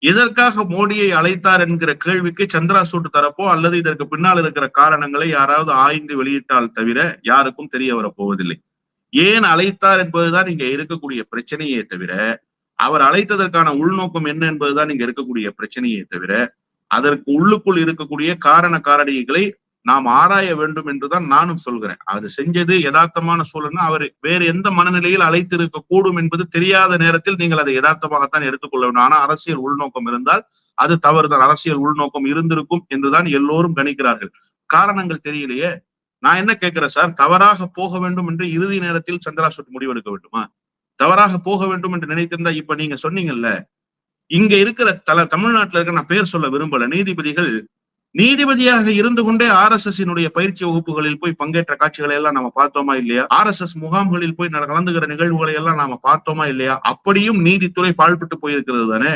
எதற்காக மோடியை அழைத்தார் என்கிற கேள்விக்கு சந்திராசூட் தரப்போ அல்லது இதற்கு பின்னால் இருக்கிற காரணங்களை யாராவது ஆய்ந்து வெளியிட்டால் தவிர யாருக்கும் தெரிய வரப்போவதில்லை. ஏன் அழைத்தார் என்பதுதான் இங்க இருக்கக்கூடிய பிரச்சனையே தவிர, அவர் அழைத்ததற்கான உள்நோக்கம் என்ன என்பதுதான் இங்க இருக்கக்கூடிய பிரச்சனையே தவிர, அதற்கு உள்ளுக்குள் இருக்கக்கூடிய காரண காரணிகளை நாம் ஆராய வேண்டும் என்றுதான் நானும் சொல்கிறேன். அது செஞ்சது யதார்த்தமான சூழல்னா அவர் வேறு எந்த மனநிலையில் அழைத்திருக்க கூடும் என்பது தெரியாத நேரத்தில் நீங்கள் அதை யதார்த்தமாகத்தான் எடுத்துக்கொள்ள வேண்டும். ஆனா அரசியல் உள்நோக்கம் இருந்தால் அது தவறுதான். அரசியல் உள்நோக்கம் இருந்திருக்கும் என்றுதான் எல்லோரும் கணிக்கிறார்கள். காரணங்கள் தெரியலையே. நான் என்ன கேட்கிறேன் சார், தவறாக போக வேண்டும் என்று இறுதி நேரத்தில் சந்திராசூட் முடிவெடுக்க வேண்டுமா? தவறாக போக வேண்டும் என்று நினைத்திருந்தா இப்ப நீங்க சொன்னீங்கல்ல, இங்க இருக்கிற தமிழ்நாட்டுல இருக்க, நான் பேர் சொல்ல விரும்பல, நீதிபதிகள் நீதிபதியாக இருந்து கொண்டே RSS பயிற்சி வகுப்புகளில் போய் பங்கேற்ற காட்சிகளை எல்லாம் நாம பார்த்தோமா இல்லையா? RSS முகாம்களில் போய் கலந்துகிற நிகழ்வுகளை எல்லாம் நாம பார்த்தோமா இல்லையா? அப்படியும் நீதித்துறை பாழ்பட்டு போயிருக்கிறது தானே.